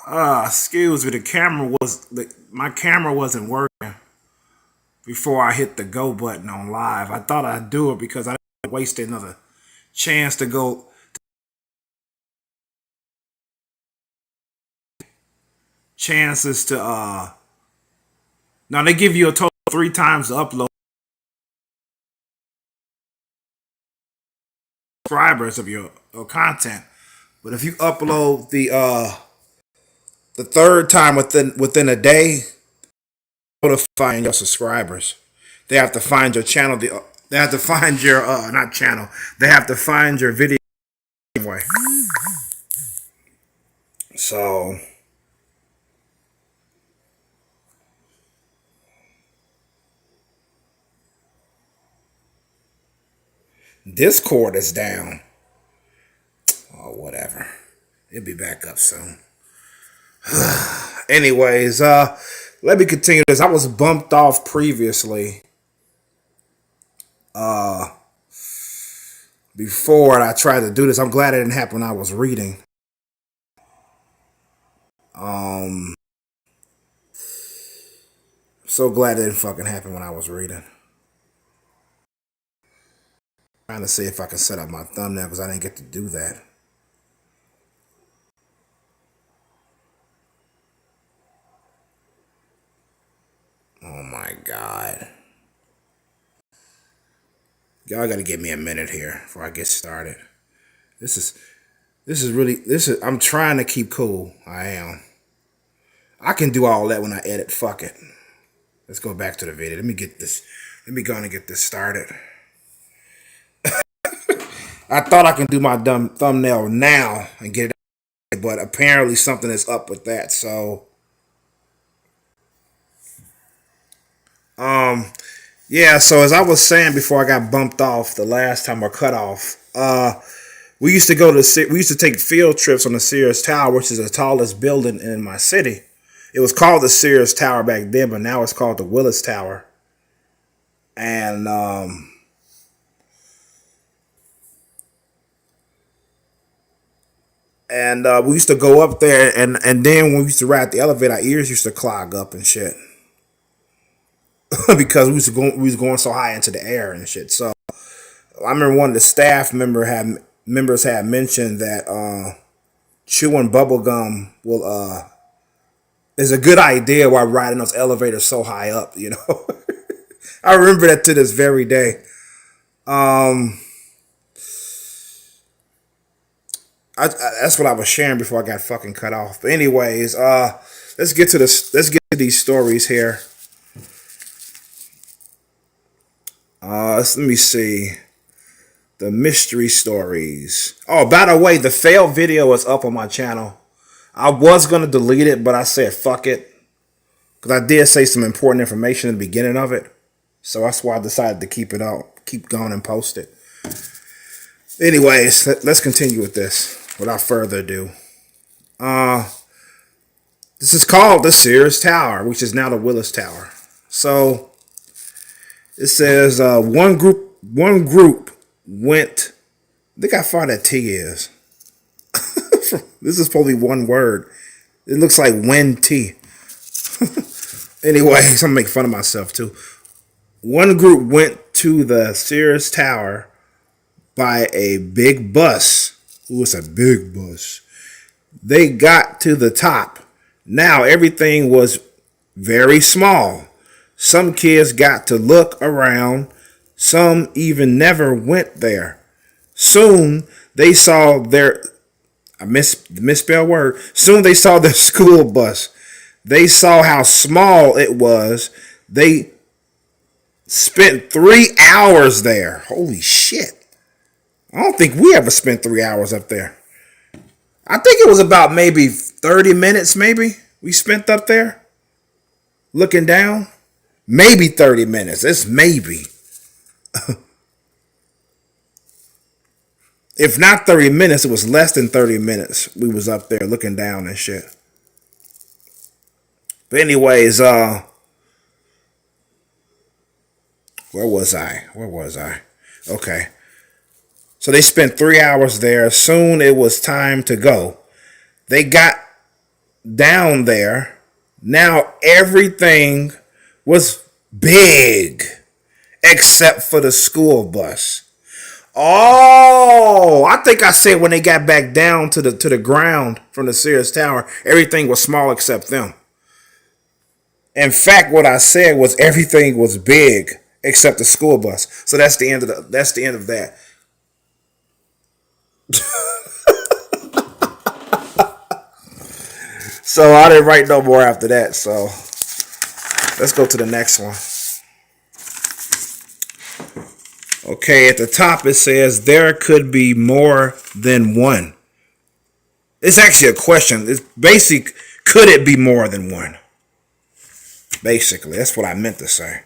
Excuse me, my camera wasn't working before I hit the go button on live. I thought I'd do it because I didn't waste another chance to go chances to now they give you a total of 3 times to upload subscribers of your content. But if you upload the third time within a day, notifying your subscribers. They have to find your channel. They have to find your not channel. They have to find your video anyway. So Discord is down. Oh, whatever. It'll be back up soon. Anyways, let me continue this. I was bumped off previously. Before I tried to do this. I'm glad it didn't happen when I was reading. So glad it didn't fucking happen when I was reading. Trying to see if I can set up my thumbnail because I didn't get to do that. Oh my god. Y'all gotta give me a minute here before I get started. This is I'm trying to keep cool. I am. I can do all that when I edit. Fuck it. Let's go back to the video. Let me go and get this started. I thought I can do my dumb thumbnail now and get it, but apparently something is up with that. So, yeah. So as I was saying before I got bumped off the last time or cut off, we used to take field trips on the Sears Tower, which is the tallest building in my city. It was called the Sears Tower back then, but now it's called the Willis Tower. And we used to go up there, and then when we used to ride the elevator, our ears used to clog up and shit because we was going so high into the air and shit. So I remember one of the staff members had mentioned that chewing bubble gum is a good idea while riding those elevators so high up. You know, I remember that to this very day. That's what I was sharing before I got fucking cut off. But anyways, let's get to this. Let's get to these stories here. Let me see. The mystery stories. Oh, by the way, the failed video is up on my channel. I was gonna delete it, but I said fuck it, because I did say some important information in the beginning of it. So that's why I decided to keep it up, keep going and post it. Anyways, let's continue with this without further ado. This is called the Sears Tower, which is now the Willis Tower. So it says one group went. I think I found that T is. This is probably one word. It looks like when T. Anyways, I'm making fun of myself too. One group went to the Sears Tower by a big bus. Ooh, it's a big bus. They got to the top. Now everything was very small. Some kids got to look around. Some even never went there. Soon they saw their misspelled word. Soon they saw their school bus. They saw how small it was. They spent 3 hours there. Holy shit. I don't think we ever spent 3 hours up there. I think it was about maybe 30 minutes, maybe, we spent up there looking down. Maybe 30 minutes. It's maybe. If not 30 minutes, it was less than 30 minutes. We was up there looking down and shit. But anyways, where was I? Okay. So they spent 3 hours there. Soon it was time to go. They got down there, now everything was big except for the school bus. Oh, I think I said when they got back down to the ground from the Sears Tower, everything was small except them. In fact, what I said was everything was big except the school bus. So that's the end of that. So I didn't write no more after that. So let's go to the next one. Okay, at the top it says there could be more than one. It's actually a question. It's basic. Could it be more than one? Basically, that's what I meant to say.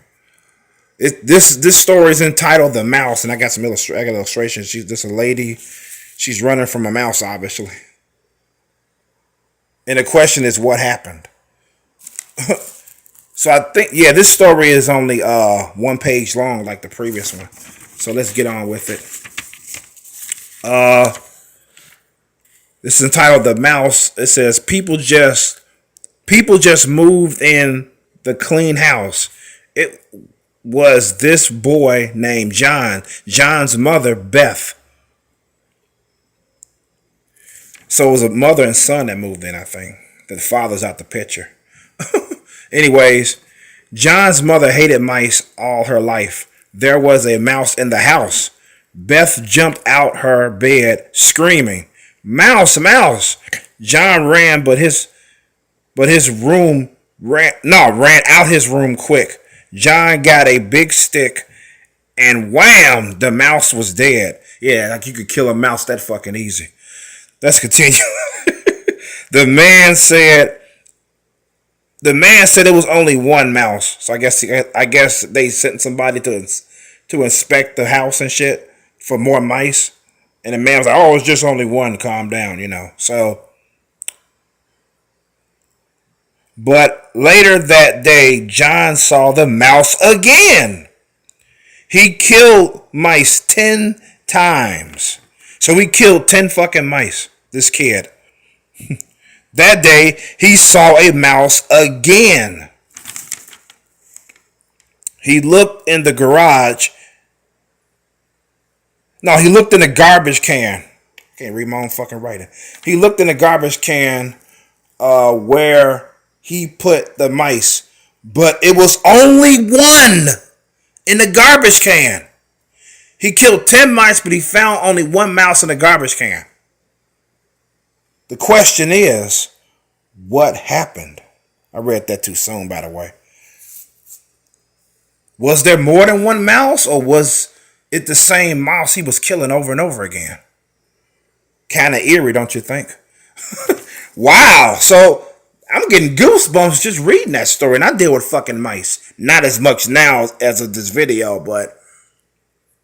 This story is entitled "The Mouse," and I got illustrations. She's just a lady. She's running from a mouse, obviously. And the question is, what happened? So I think, yeah, this story is only 1 page long, like the previous one. So let's get on with it. This is entitled "The Mouse." It says people just moved in the clean house. It was this boy named John. John's mother, Beth. So it was a mother and son that moved in, I think. The father's out the picture. Anyways, John's mother hated mice all her life. There was a mouse in the house. Beth jumped out her bed screaming, "Mouse, mouse!" John ran, but his room ran out his room quick. John got a big stick and wham, the mouse was dead. Yeah, like you could kill a mouse that fucking easy. Let's continue. The man said it was only one mouse. So I guess they sent somebody to inspect the house and shit for more mice. And the man was like, "Oh, it's just only one. Calm down, you know." So, but later that day, John saw the mouse again. He killed mice 10 times. So he killed 10 fucking mice, this kid. That day, he saw a mouse again. He looked in the garage. No, he looked in the garbage can. Can't read my own fucking writing. He looked in the garbage can where he put the mice. But it was only one in the garbage can. He killed 10 mice, but he found only one mouse in the garbage can. The question is, what happened? I read that too soon, by the way. Was there more than one mouse, or was it the same mouse he was killing over and over again? Kind of eerie, don't you think? Wow. So I'm getting goosebumps just reading that story, and I deal with fucking mice. Not as much now as of this video, but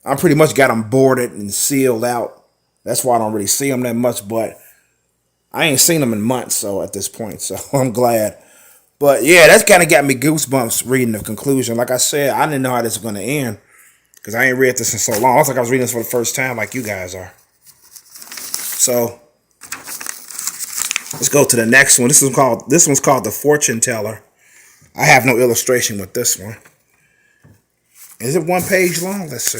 I pretty much got them boarded and sealed out. That's why I don't really see them that much, but I ain't seen them in months, so at this point, so I'm glad. But yeah, that's kind of got me goosebumps reading the conclusion. Like I said, I didn't know how this was going to end because I ain't read this in so long. I was like I was reading this for the first time like you guys are. So let's go to the next one. This one's called The Fortune Teller. I have no illustration with this one. Is it 1 page long? Let's see.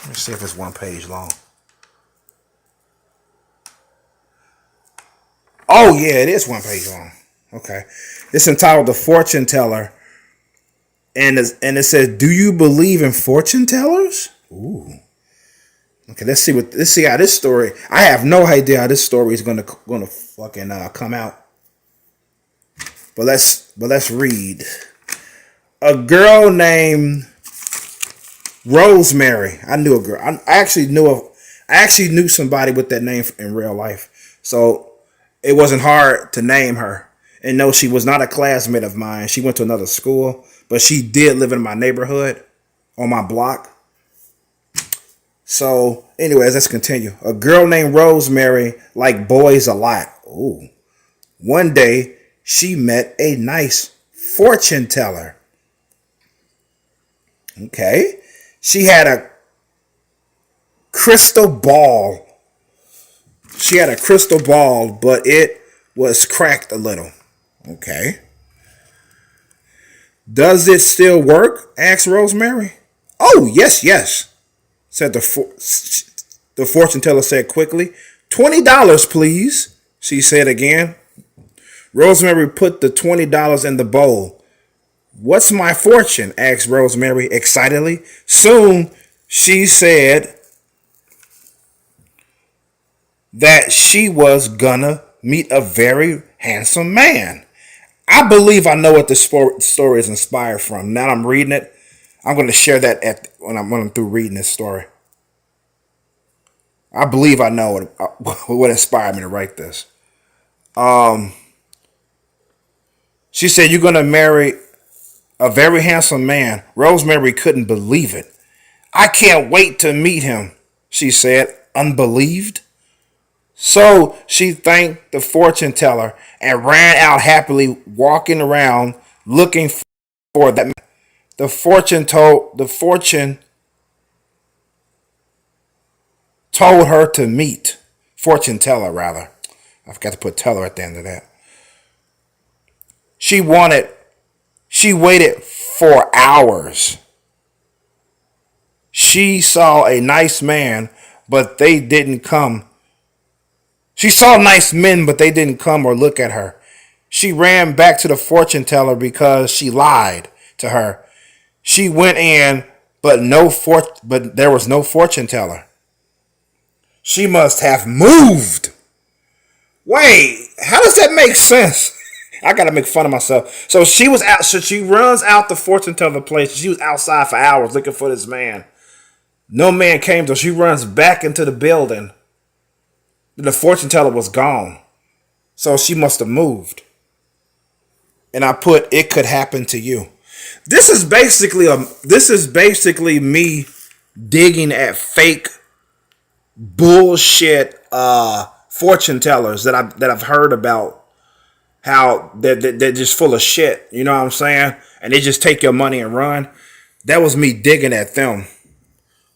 Let's see if it's 1 page long. Oh, yeah, it is 1 page long. Okay. It's entitled The Fortune Teller. And it says, "Do you believe in fortune tellers?" Ooh. Okay, let's see how this story. I have no idea how this story is gonna fucking come out. But let's read. A girl named Rosemary. I knew a girl. I actually knew somebody with that name in real life. So it wasn't hard to name her. And no, she was not a classmate of mine. She went to another school, but she did live in my neighborhood on my block. So, anyways, let's continue. A girl named Rosemary liked boys a lot. Ooh. One day, she met a nice fortune teller. Okay. She had a crystal ball. She had a crystal ball, but it was cracked a little. Okay. Does it still work? Asked Rosemary. Oh, yes, yes, said the fortune teller said quickly. $20, please, she said again. Rosemary put the $20 in the bowl. What's my fortune? Asked Rosemary excitedly. Soon she said that she was gonna meet a very handsome man. I believe I know what this story is inspired from. Now I'm reading it. I'm going to share that when I'm through reading this story. I believe I know what inspired me to write this. She said, you're going to marry a very handsome man. Rosemary couldn't believe it. I can't wait to meet him, she said, unbelieved. So she thanked the fortune teller and ran out happily, walking around looking for that man. The fortune told her to meet. Fortune teller, rather. I forgot to put teller at the end of that. She waited for hours. She saw a nice man, but they didn't come. She saw nice men, but they didn't come or look at her. She ran back to the fortune teller because she lied to her. She went in, but there was no fortune teller. She must have moved. Wait, how does that make sense? I gotta make fun of myself. So she was out. So she runs out the fortune teller place. She was outside for hours looking for this man. No man came, so she runs back into the building. The fortune teller was gone. So she must have moved. And I put, it could happen to you. This is basically me digging at fake bullshit fortune tellers that I've heard about, how they're just full of shit. You know what I'm saying? And they just take your money and run. That was me digging at them.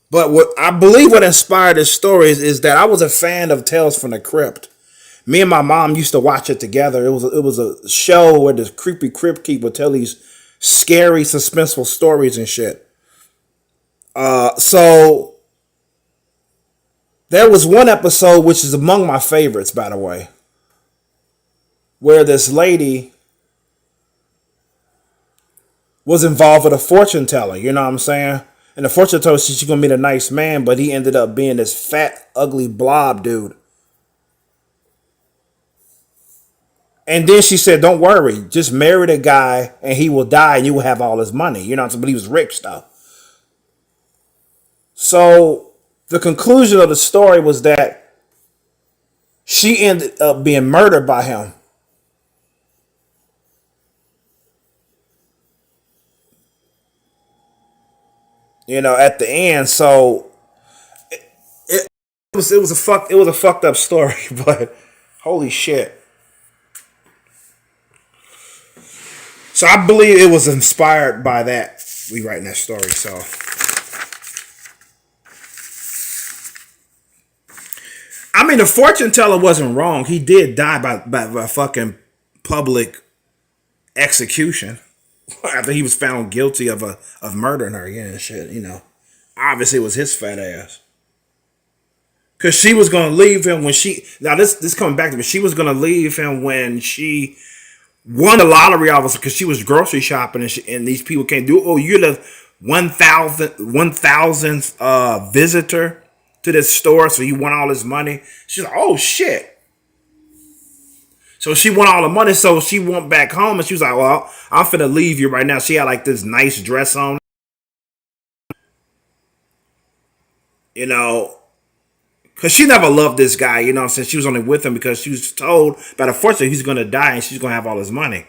But what I believe what inspired this story is that I was a fan of Tales from the Crypt. Me and my mom used to watch it together. It was a show where this creepy crypt keeper would tell these scary, suspenseful stories and shit. So there was one episode which is among my favorites, by the way, where this lady was involved with a fortune teller. You know what I'm saying? And the fortune teller said she's gonna meet a nice man, but he ended up being this fat, ugly blob dude. And then she said, don't worry, just marry the guy and he will die and you will have all his money. You know what I'm saying? But he was rich though. So the conclusion of the story was that she ended up being murdered by him. You know, at the end. So it was a fucked up story, but holy shit. So I believe it was inspired by that. We writing that story. So I mean, the fortune teller wasn't wrong. He did die by fucking public execution after he was found guilty of murdering her again and shit. You know, obviously it was his fat ass. Cause she was gonna leave him when this coming back to me. She was gonna leave him when she won the lottery, obviously, because she was grocery shopping and these people came do. Oh, you're the 1,000th visitor to this store, so you won all this money. She's like, oh shit. So she won all the money, so she went back home and she was like, well, I'm finna leave you right now. She had like this nice dress on. You know, because she never loved this guy, you know what I'm saying? She was only with him because she was told by the fortune he's going to die and she's going to have all his money.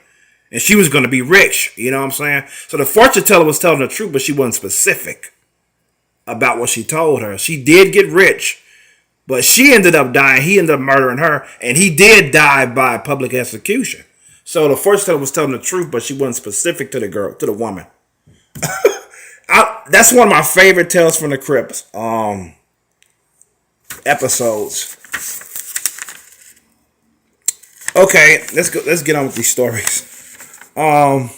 And she was going to be rich, you know what I'm saying? So the fortune teller was telling the truth, but she wasn't specific about what she told her. She did get rich, but she ended up dying. He ended up murdering her, and he did die by public execution. So the fortune teller was telling the truth, but she wasn't specific to the woman. That's one of my favorite Tales from the Crypt episodes. Okay, let's get on with these stories. Um,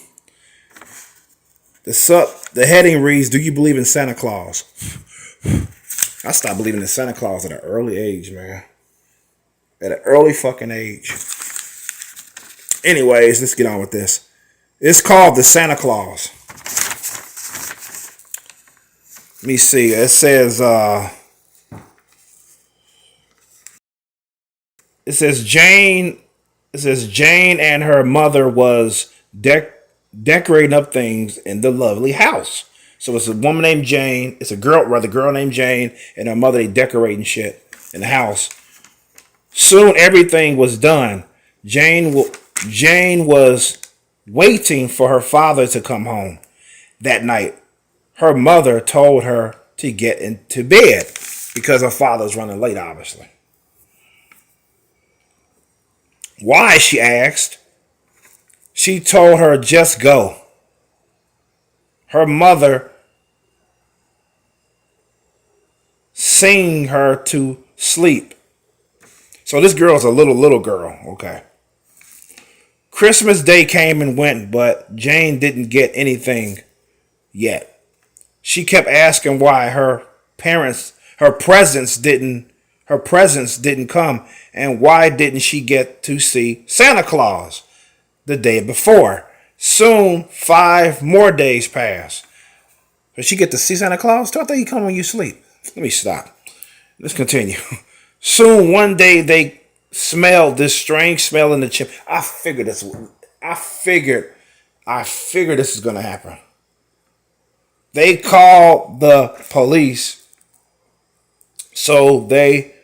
the heading reads: Do you believe in Santa Claus? I stopped believing in Santa Claus at an early age, man. At an early fucking age. Anyways, let's get on with this. It's called the Santa Claus. Let me see. It says Jane. It says Jane and her mother was decorating up things in the lovely house. So it's a woman named Jane. It's a girl named Jane, and her mother, they decorating shit in the house. Soon everything was done. Jane was waiting for her father to come home that night. Her mother told her to get into bed because her father's running late, obviously. Why, she asked. She told her, just go. Her mother sang her to sleep. So this girl's a little girl, okay. Christmas Day came and went, but Jane didn't get anything yet. She kept asking why her presents didn't come, and why didn't she get to see Santa Claus the day before. Soon 5 more days passed. Did she get to see Santa Claus? I thought he come when you sleep. Let me stop. Let's continue. Soon one day they smelled this strange smell in the chimney. I figured this is gonna happen. They called the police, so they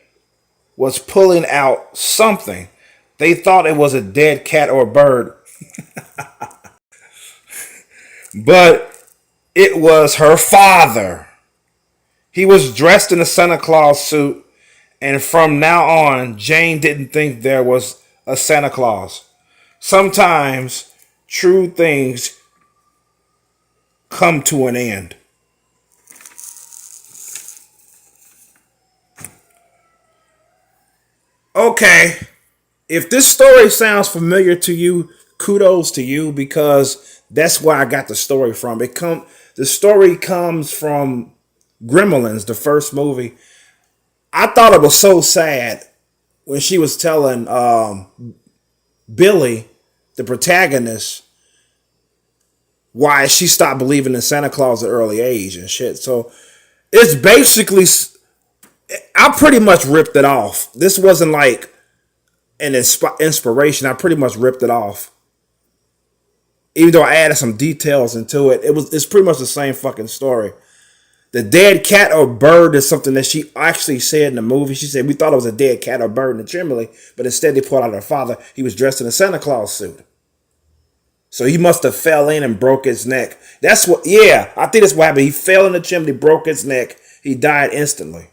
was pulling out something. They thought it was a dead cat or a bird. But it was her father. He was dressed in a Santa Claus suit, and from now on, Jane didn't think there was a Santa Claus. Sometimes true things come to an end. Okay, if this story sounds familiar to you, kudos to you, because that's where I got the story from. The story comes from Gremlins, the first movie. I thought it was so sad when she was telling Billy, the protagonist, why she stopped believing in Santa Claus at an early age and shit. So it's basically, I pretty much ripped it off. This wasn't like an inspiration. I pretty much ripped it off. Even though I added some details into it, it's pretty much the same fucking story. The dead cat or bird is something that she actually said in the movie. She said, we thought it was a dead cat or bird in the chimney, but instead they pulled out her father. He was dressed in a Santa Claus suit. So he must have fell in and broke his neck. I think that's what happened. He fell in the chimney, broke his neck. He died instantly.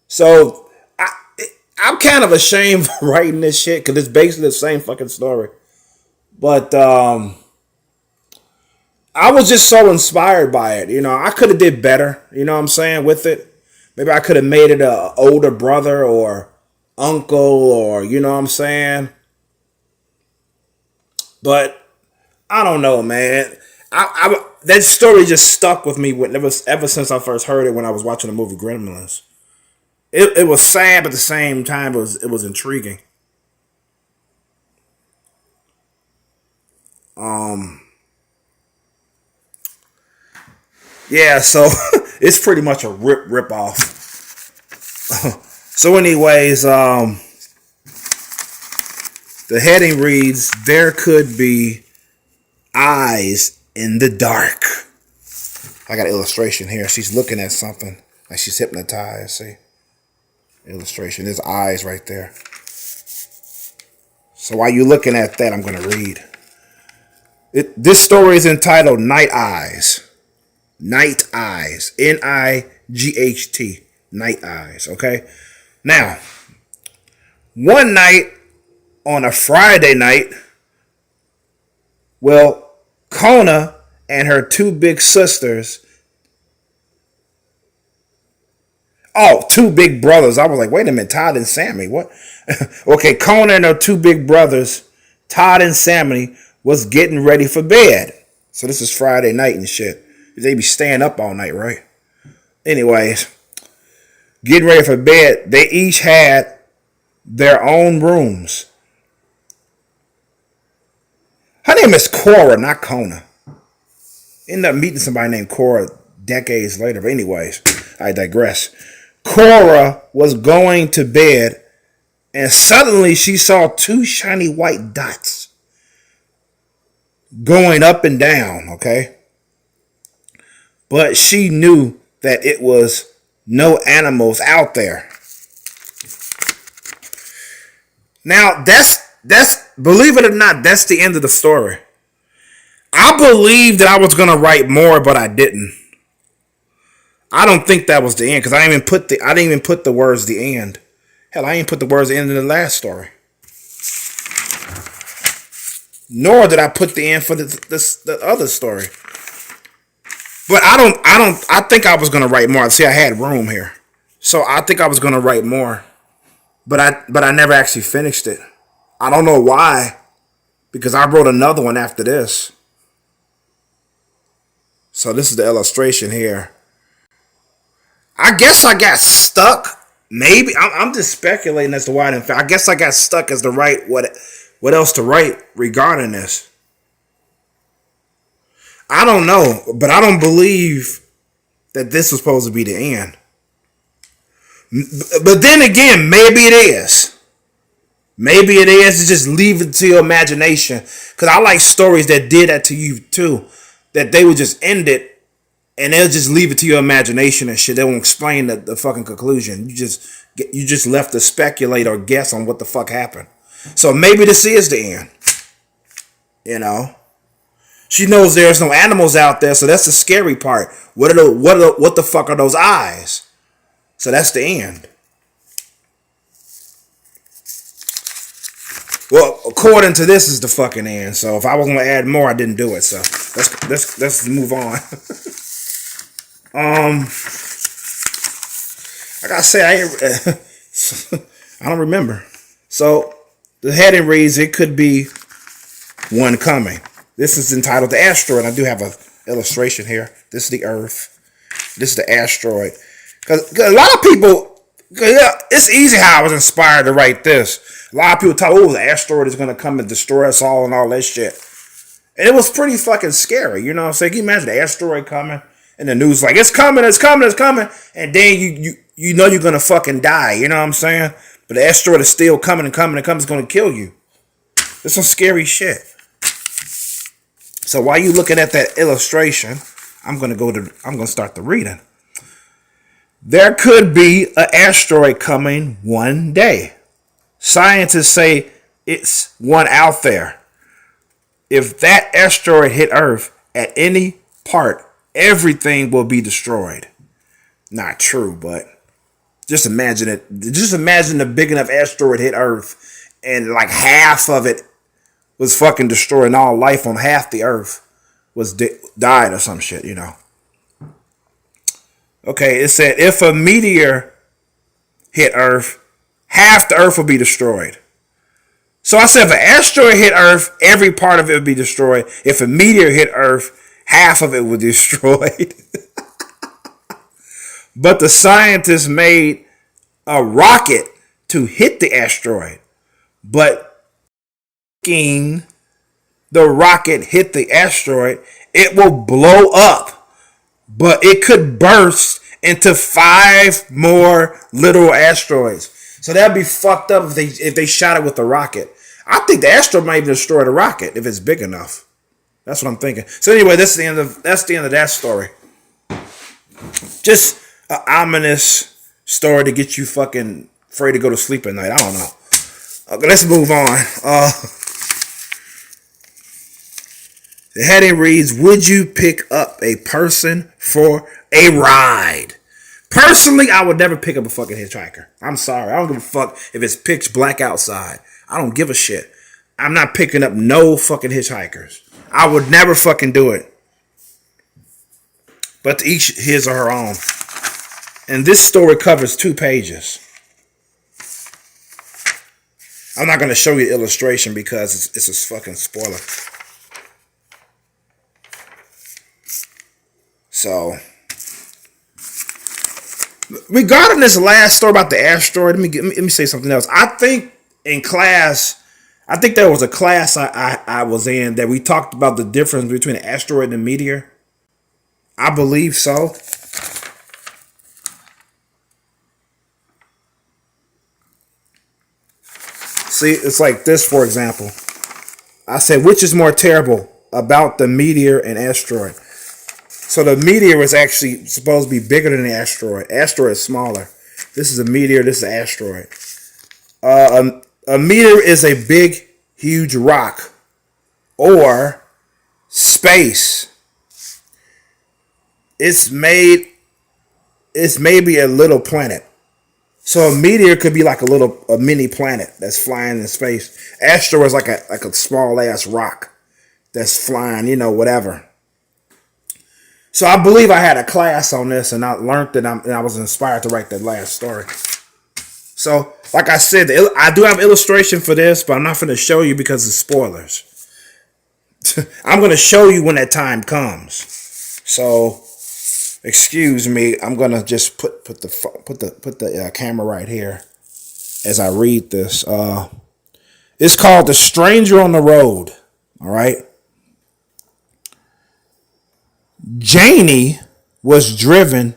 So I'm kind of ashamed for writing this shit because it's basically the same fucking story. But I was just so inspired by it. You know, I could have did better, you know what I'm saying, with it. Maybe I could have made it a older brother or uncle or, you know what I'm saying. But I don't know, man. That story just stuck with me ever since I first heard it when I was watching the movie Gremlins. It was sad, but at the same time, it was intriguing. Yeah, so it's pretty much a rip off. So, anyways, the heading reads: There could be eyes in the dark. I got an illustration here. She's looking at something like she's hypnotized. See, illustration. There's eyes right there. So while you're looking at that, I'm going to read. This story is entitled Night Eyes. Night Eyes. Night. Night Eyes. Okay? Now, one night on a Friday night, Kona and her 2 big sisters. Oh, two big brothers. I was like, wait a minute, Todd and Sammy. What? Okay, Conan and their two big brothers, Todd and Sammy, was getting ready for bed. So this is Friday night and shit. They be staying up all night, right? Anyways, getting ready for bed. They each had their own rooms. Her name is Cora, not Kona. Ended up meeting somebody named Cora decades later. But anyways, I digress. Cora was going to bed, and suddenly she saw two shiny white dots going up and down, okay? But she knew that it was no animals out there. Now, that's believe it or not, that's the end of the story. I believed that I was going to write more, but I didn't. I don't think that was the end, because I didn't even put the words the end. Hell, I didn't put the words the end in the last story. Nor did I put the end for the other story. But I think I was gonna write more. See, I had room here. So I think I was gonna write more. But I never actually finished it. I don't know why. Because I wrote another one after this. So this is the illustration here. I guess I got stuck. Maybe I'm just speculating as to why I didn't. I guess I got stuck as to write what else to write regarding this. I don't know, but I don't believe that this was supposed to be the end. But then again, maybe it is. Maybe it is. Just leave it to your imagination. Because I like stories that did that to you too. That they would just end it. And they'll just leave it to your imagination and shit. They won't explain the fucking conclusion. You just left to speculate or guess on what the fuck happened. So maybe this is the end. You know? She knows there's no animals out there, so that's the scary part. What the fuck are those eyes? So that's the end. Well, according to this is the fucking end. So if I was gonna add more, I didn't do it. So let's move on. Like I said, I don't remember. So the heading reads, "It could be one coming." This is entitled "The Asteroid." I do have an illustration here. This is the Earth. This is the asteroid. Because a lot of people, it's easy how I was inspired to write this. A lot of people talk, oh, the asteroid is going to come and destroy us all and all that shit. And it was pretty fucking scary. You know what I'm saying? Can you imagine the asteroid coming? And the news like, it's coming, it's coming, it's coming. And then you know you're going to fucking die. You know what I'm saying? But the asteroid is still coming and coming and coming. It's going to kill you. It's some scary shit. So while you looking at that illustration, I'm going to start the reading. There could be an asteroid coming one day. Scientists say it's one out there. If that asteroid hit Earth at any part, everything will be destroyed. Not true, but just imagine it. Just imagine a big enough asteroid hit Earth and like half of it was fucking destroyed and all life on half the Earth was died or some shit, you know. Okay, it said if a meteor hit Earth, half the Earth will be destroyed. So I said if an asteroid hit Earth, every part of it would be destroyed. If a meteor hit Earth, half of it would be destroyed. But the scientists made a rocket to hit the asteroid. But the rocket hit the asteroid, it will blow up. But it could burst into 5 more little asteroids. So that'd be fucked up if they shot it with a rocket. I think the asteroid might even destroy the rocket if it's big enough. That's what I'm thinking. So anyway, that's the end of that story. Just an ominous story to get you fucking afraid to go to sleep at night. I don't know. Okay, let's move on. The heading reads, would you pick up a person for a ride? Personally, I would never pick up a fucking hitchhiker. I'm sorry. I don't give a fuck if it's pitch black outside. I don't give a shit. I'm not picking up no fucking hitchhikers. I would never fucking do it. But to each his or her own. And this story covers 2 pages. I'm not going to show you the illustration because it's a fucking spoiler. So, regarding this last story about the asteroid, let me say something else. I think in class, I think there was a class I was in that we talked about the difference between an asteroid and a meteor. I believe so. See, it's like this, for example. I said, which is more terrible about the meteor and asteroid? So the meteor is actually supposed to be bigger than the asteroid. Asteroid is smaller. This is a meteor. This is an asteroid. A meteor is a big, huge rock or space. It's maybe a little planet. So a meteor could be like a mini planet that's flying in space. Asteroid is like a small ass rock that's flying, whatever. So I believe I had a class on this, and I learned that, and I was inspired to write that last story. So, like I said, I do have illustration for this, but I'm not going to show you because of spoilers. I'm going to show you when that time comes. So, excuse me. I'm going to just put the camera right here as I read this. It's called "The Stranger on the Road." All right. Janie was driving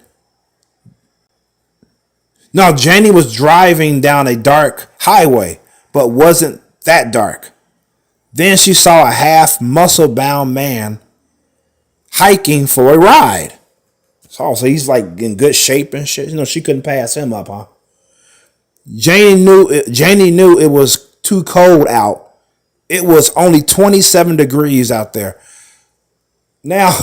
down a dark highway, but wasn't that dark. Then she saw a half muscle-bound man hiking for a ride. So he's like in good shape and shit. She couldn't pass him up, huh? Janie knew it was too cold out. It was only 27 degrees out there. Now,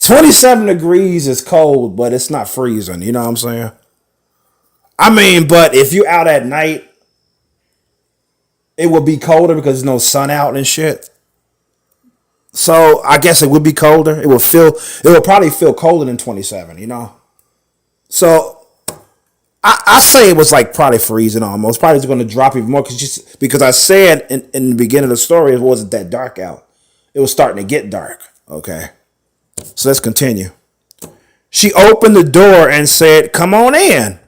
27 degrees is cold, but it's not freezing. You know what I'm saying? I mean, but if you're out at night, it will be colder because there's no sun out and shit. So I guess it would be colder. It will probably feel colder than 27, So I say it was like probably freezing almost. Probably going to drop even more because I said in the beginning of the story it wasn't that dark out. It was starting to get dark. Okay. So let's continue. She opened the door and said, "Come on in."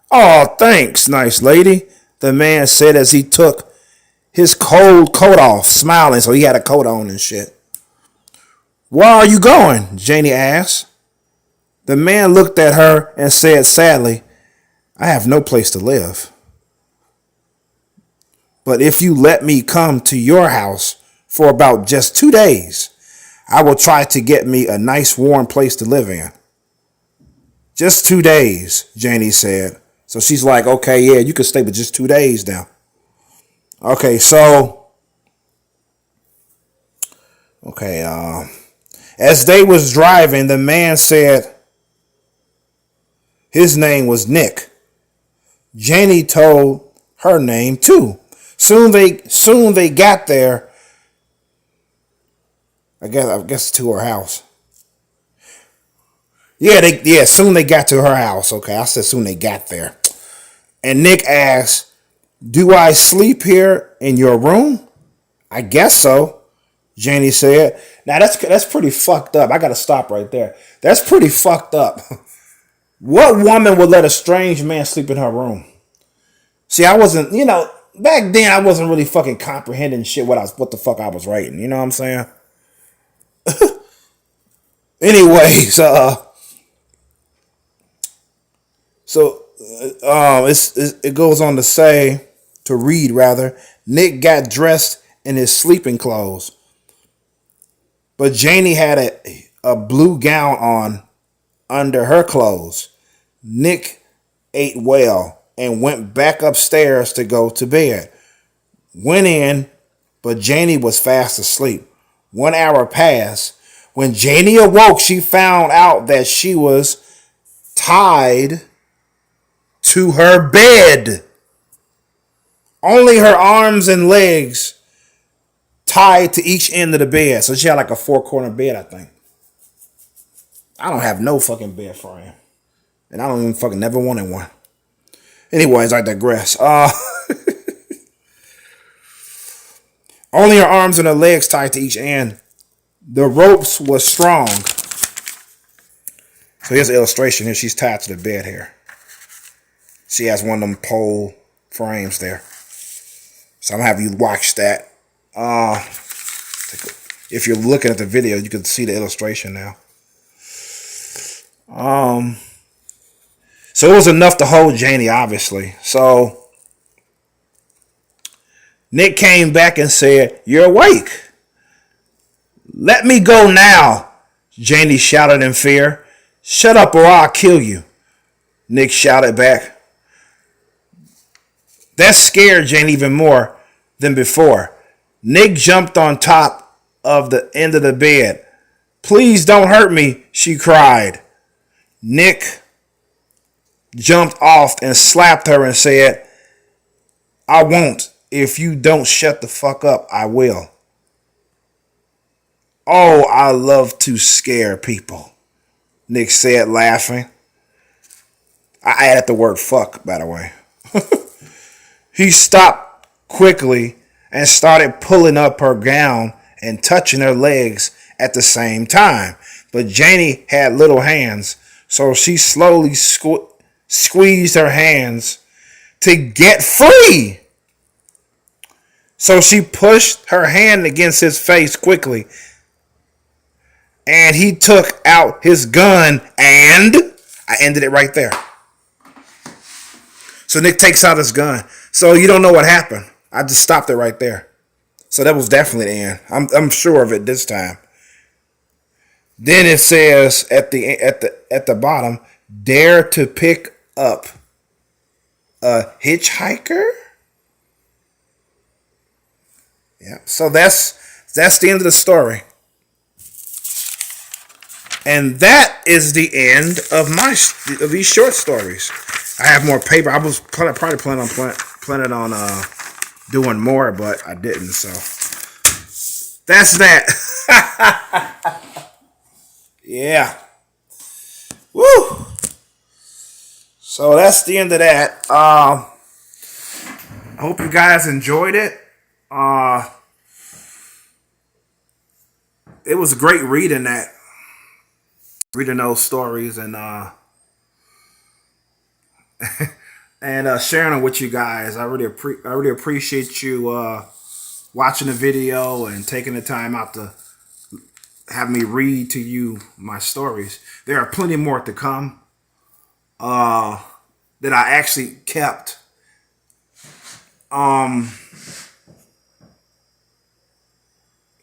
"Oh, thanks, nice lady," the man said as he took his cold coat off, smiling, so he had a coat on and shit. "Where are you going?" Janie asked. The man looked at her and said sadly, "I have no place to live. But if you let me come to your house for about just 2 days, I will try to get me a nice warm place to live in." "Just 2 days," Janie said. So she's like, okay, yeah, you can stay for just 2 days now. Okay, so, as they was driving, the man said his name was Nick. Janie told her name too. Soon they got there. I guess to her house. Soon they got to her house. Okay, I said soon they got there. And Nick asked, "Do I sleep here in your room?" "I guess so," Janie said. Now that's pretty fucked up. I gotta stop right there. That's pretty fucked up. What woman would let a strange man sleep in her room? See, I wasn't, back then I wasn't really fucking comprehending shit what the fuck I was writing. You know what I'm saying? Anyways, it goes on to read rather. Nick got dressed in his sleeping clothes, but Janie had a blue gown on under her clothes. Nick ate well and went back upstairs to go to bed. Went in, but Janie was fast asleep. 1 hour passed. When Janie awoke, she found out that she was tied to her bed. Only her arms and legs tied to each end of the bed. So she had like a 4-corner bed, I think. I don't have no fucking bed frame. And I don't even fucking never wanted one. Anyways, I digress. Only her arms and her legs tied to each end. The ropes was strong. So here's an illustration here. She's tied to the bed here. She has one of them pole frames there. So I'm gonna have you watch that. If you're looking at the video, you can see the illustration now. So it was enough to hold Janie, obviously. So Nick came back and said, "You're awake. Let me go now," Janie shouted in fear. "Shut up or I'll kill you," Nick shouted back. That scared Janie even more than before. Nick jumped on top of the end of the bed. "Please don't hurt me," she cried. Nick jumped off and slapped her and said, "I won't. If you don't shut the fuck up, I will." "Oh, I love to scare people," Nick said, laughing. I added the word fuck, by the way. He stopped quickly and started pulling up her gown and touching her legs at the same time. But Janie had little hands, so she slowly squeezed her hands to get free. So she pushed her hand against his face quickly, and he took out his gun, and I ended it right there. So Nick takes out his gun. So you don't know what happened. I just stopped it right there. So that was definitely the end. I'm sure of it this time. Then it says at the bottom, "Dare to pick up a hitchhiker." Yeah. So that's the end of the story. And that is the end of these short stories. I have more paper. I was probably planning on doing more, but I didn't. So that's that. Yeah. Woo. So that's the end of that. I hope you guys enjoyed it. It was great reading those stories and and sharing them with you guys. I really appreciate you watching the video and taking the time out to have me read to you my stories. There are plenty more to come that I actually kept.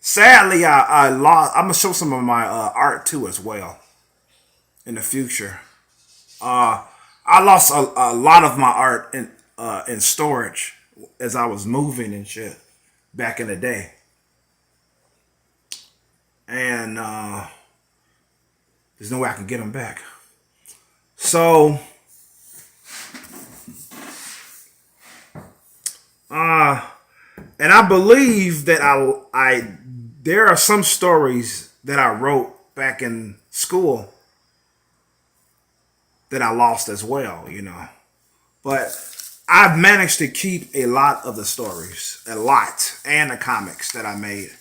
Sadly, I lost. I'm gonna show some of my art too as well in the future. I lost a lot of my art in storage as I was moving and shit back in the day, and there's no way I can get them back. So, and I believe that there are some stories that I wrote back in school that I lost as well, But I've managed to keep a lot of the stories, and the comics that I made.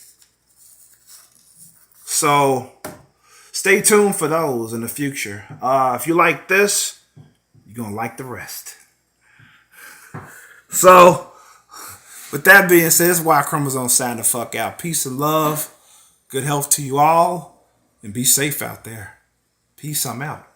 So stay tuned for those in the future. If you like this, you're going to like the rest. So with that being said, this is why Chromosome sign the fuck out. Peace and love. Good health to you all. And be safe out there. Peace, I'm out.